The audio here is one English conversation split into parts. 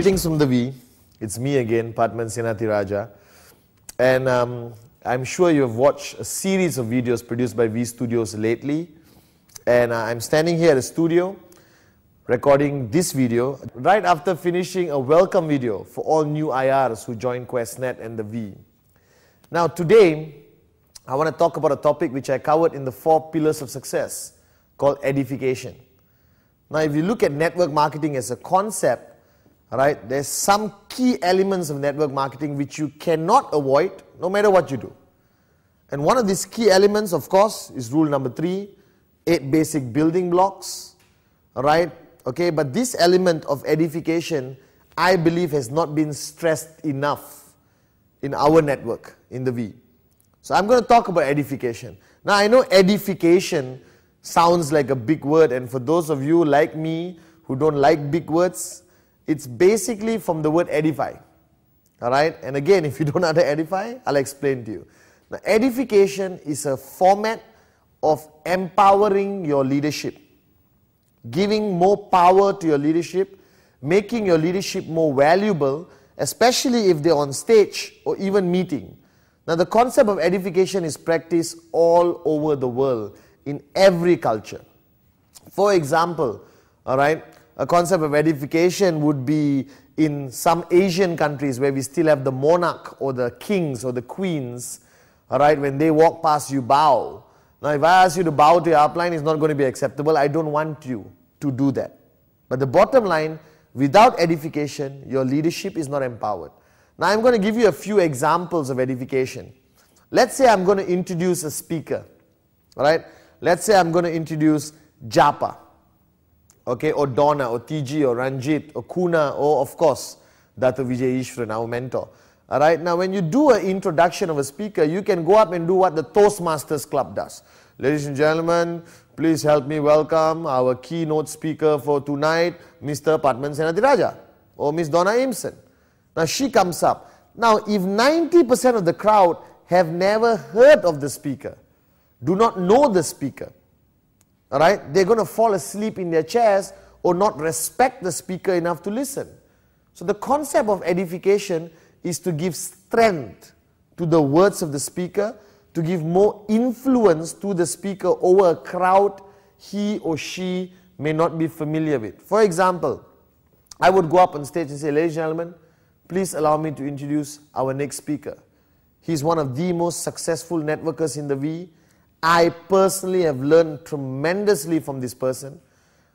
Greetings from the V. It's me again, Padman Senatiraja. And I'm sure you've watched a series of videos produced by V Studios lately. And I'm standing here at the studio recording this video right after finishing a welcome video for all new IRs who joined QNet and the V. Now today, I want to talk about a topic which I covered in the 4 pillars of success called edification. Now if you look at network marketing as a concept, right, there's some key elements of network marketing which you cannot avoid no matter what you do. And one of these key elements, of course, is rule number 3, 8 basic building blocks, right? Okay, but this element of edification, I believe, has not been stressed enough in our network, in the V. So I'm going to talk about edification. Now I know edification sounds like a big word, and for those of you like me who don't like big words, it's basically from the word edify. Alright, and again, if you don't know how to edify, I'll explain to you. Now, edification is a format of empowering your leadership, giving more power to your leadership, making your leadership more valuable, especially if they're on stage or even meeting. Now the concept of edification is practiced all over the world, in every culture. For example, alright, a concept of edification would be in some Asian countries where we still have the monarch or the kings or the queens, alright, when they walk past you bow. Now if I ask you to bow to your upline, it's not going to be acceptable. I don't want you to do that. But the bottom line, without edification, your leadership is not empowered. Now I'm going to give you a few examples of edification. Let's say I'm going to introduce a speaker, alright. Let's say I'm going to introduce Japa, okay, or Donna, or TG, or Ranjit, or Kuna, or of course, Dr. Vijay Ishwaran, our mentor. Alright, now when you do an introduction of a speaker, you can go up and do what the Toastmasters Club does. Ladies and gentlemen, please help me welcome our keynote speaker for tonight, Mr. Padman Senatiraja, or Miss Donna Imson. Now she comes up. Now if 90% of the crowd have never heard of the speaker, do not know the speaker, alright, they're going to fall asleep in their chairs or not respect the speaker enough to listen. So the concept of edification is to give strength to the words of the speaker, to give more influence to the speaker over a crowd he or she may not be familiar with. For example, I would go up on stage and say, ladies and gentlemen, please allow me to introduce our next speaker. He's one of the most successful networkers in the V. I personally have learned tremendously from this person.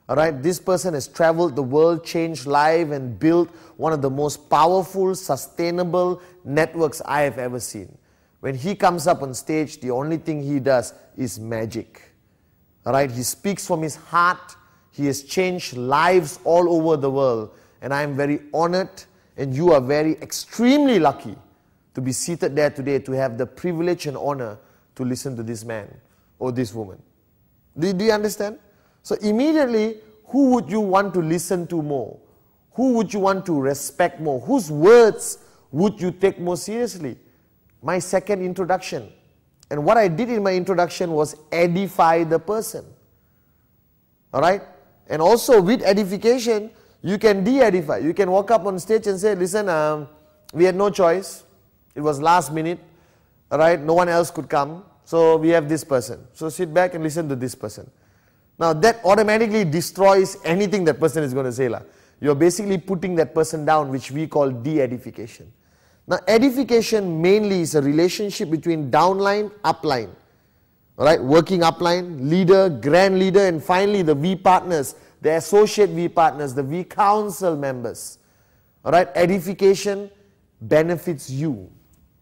Alright, this person has traveled the world, changed lives, and built one of the most powerful, sustainable networks I have ever seen. When he comes up on stage, the only thing he does is magic. Alright, he speaks from his heart. He has changed lives all over the world. And I am very honored, and you are very extremely lucky to be seated there today, to have the privilege and honor to listen to this man or this woman. Do you understand? So immediately, who would you want to listen to more? Who would you want to respect more? Whose words would you take more seriously? My second introduction. And what I did in my introduction was edify the person. Alright? And also with edification, you can de-edify. You can walk up on stage and say, listen, we had no choice. It was last minute. Alright, no one else could come, so we have this person. So sit back and listen to this person. Now that automatically destroys anything that person is going to say. You're basically putting that person down, which we call de-edification. Now edification mainly is a relationship between downline, upline. Alright, working upline, leader, grand leader, and finally the V partners, the associate V partners, the V council members. Alright, edification benefits you,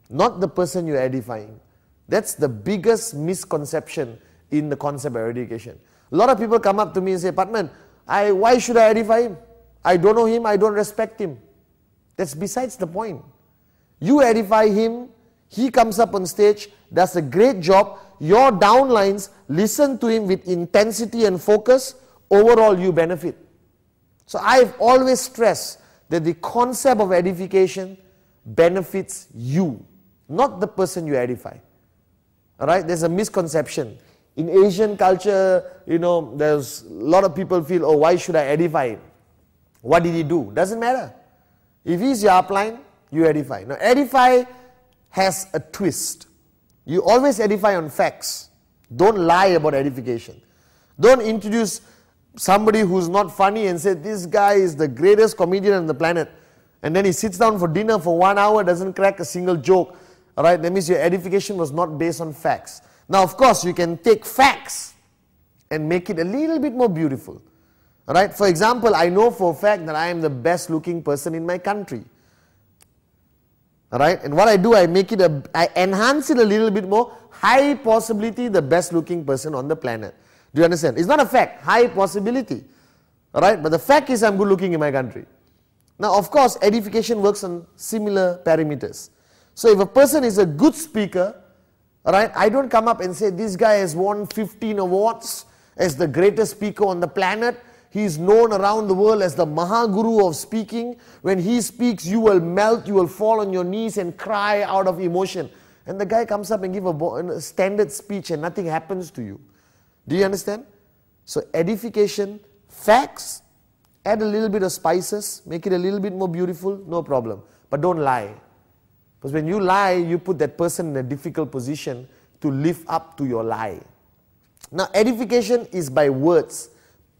not the person you're edifying. That's the biggest misconception in the concept of education. A lot of people come up to me and say, Padman, why should I edify him? I don't know him, I don't respect him. That's besides the point. You edify him, he comes up on stage, does a great job, your downlines listen to him with intensity and focus, overall you benefit. So I've always stressed that the concept of edification benefits you, not the person you edify. Alright, there's a misconception. In Asian culture, there's a lot of people feel, oh, why should I edify him? What did he do? Doesn't matter. If he's your upline, you edify. Now edify has a twist. You always edify on facts. Don't lie about edification. Don't introduce somebody who's not funny and say, this guy is the greatest comedian on the planet. And then he sits down for dinner for 1 hour, doesn't crack a single joke. Alright, that means your edification was not based on facts. Now of course, you can take facts and make it a little bit more beautiful. Alright, for example, I know for a fact that I am the best looking person in my country. Alright, and what I do, I enhance it a little bit more. High possibility, the best looking person on the planet. Do you understand? It's not a fact, high possibility. Alright, but the fact is I'm good looking in my country. Now of course, edification works on similar parameters. So if a person is a good speaker, alright, I don't come up and say this guy has won 15 awards as the greatest speaker on the planet. He is known around the world as the Mahaguru of speaking. When he speaks, you will melt, you will fall on your knees and cry out of emotion. And the guy comes up and gives a standard speech and nothing happens to you. Do you understand? So edification, facts, add a little bit of spices, make it a little bit more beautiful, no problem. But don't lie. Because when you lie, you put that person in a difficult position to live up to your lie. Now edification is by words.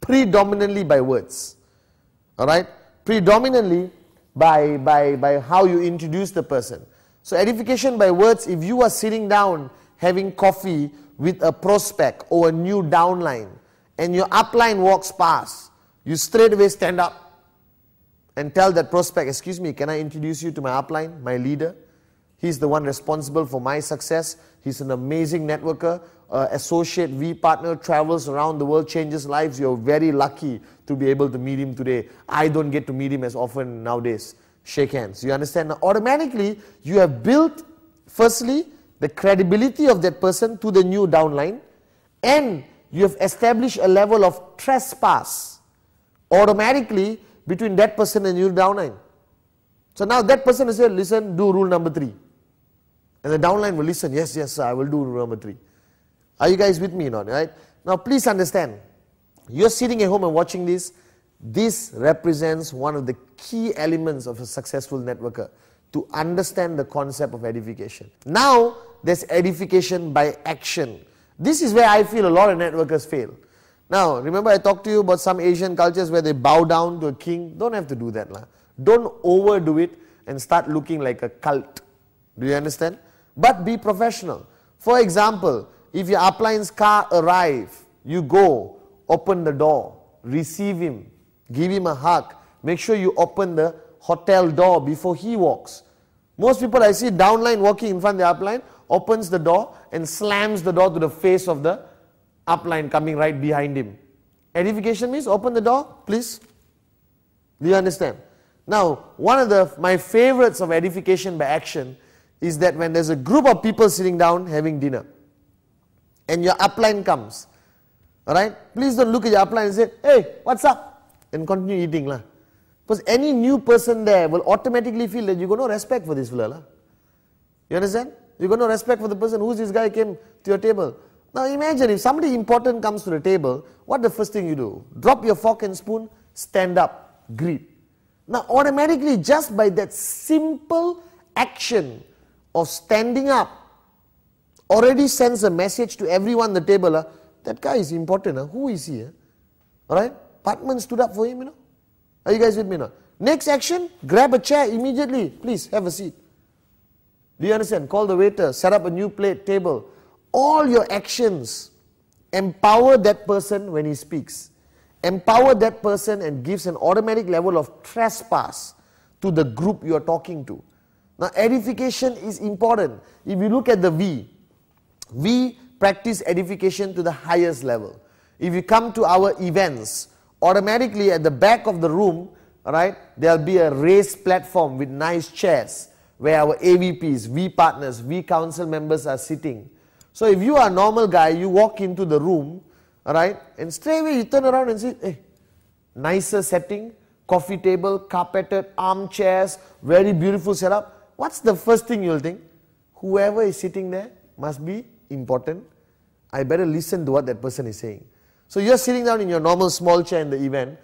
Predominantly by words, alright, predominantly by how you introduce the person. So edification by words, if you are sitting down having coffee with a prospect or a new downline and your upline walks past, you straight away stand up and tell that prospect, excuse me, can I introduce you to my upline, my leader? He's the one responsible for my success. He's an amazing networker. Associate V partner, travels around the world, changes lives. You're very lucky to be able to meet him today. I don't get to meet him as often nowadays. Shake hands. You understand? Now, automatically, you have built, firstly, the credibility of that person to the new downline, and you have established a level of trespass automatically between that person and new downline. So now that person will say, listen, do rule number 3. And the downline will listen, yes, sir, I will do rule number 3. Are you guys with me or not? Right? Now please understand, you're sitting at home and watching this. This represents one of the key elements of a successful networker, to understand the concept of edification. Now there's edification by action. This is where I feel a lot of networkers fail. Now remember I talked to you about some Asian cultures where they bow down to a king. Don't have to do that. Don't overdo it and start looking like a cult. Do you understand? But be professional. For example, if your upline's car arrives, you go, open the door, receive him, give him a hug, make sure you open the hotel door before he walks. Most people I see downline walking in front of the upline, opens the door and slams the door to the face of the upline coming right behind him. Edification means open the door, please. Do you understand? Now, one of my favorites of edification by action is that when there's a group of people sitting down having dinner, and your upline comes, alright, please don't look at your upline and say, hey, what's up? And continue eating. Because any new person there will automatically feel that you got no respect for this fella. You understand? You got no respect for the person. Who's this guy came to your table? Now imagine if somebody important comes to the table, what the first thing you do? Drop your fork and spoon, stand up, greet. Now automatically, just by that simple action of standing up, already sends a message to everyone at the table. That guy is important. Who is he? Alright? Partman stood up for him. Are you guys with me now? Next action, grab a chair immediately. Please, have a seat. Do you understand? Call the waiter, set up a new plate, table. All your actions empower that person when he speaks. Empower that person and gives an automatic level of trespass to the group you are talking to. Now, edification is important. If you look at the V, we practice edification to the highest level. If you come to our events, automatically at the back of the room, alright, there'll be a raised platform with nice chairs where our AVPs, V partners, V council members are sitting. So if you are a normal guy, you walk into the room, alright, and straight away you turn around and say, hey, nicer setting, coffee table, carpeted, armchairs, very beautiful setup. What's the first thing you'll think? Whoever is sitting there must be important. I better listen to what that person is saying. So you're sitting down in your normal small chair in the event,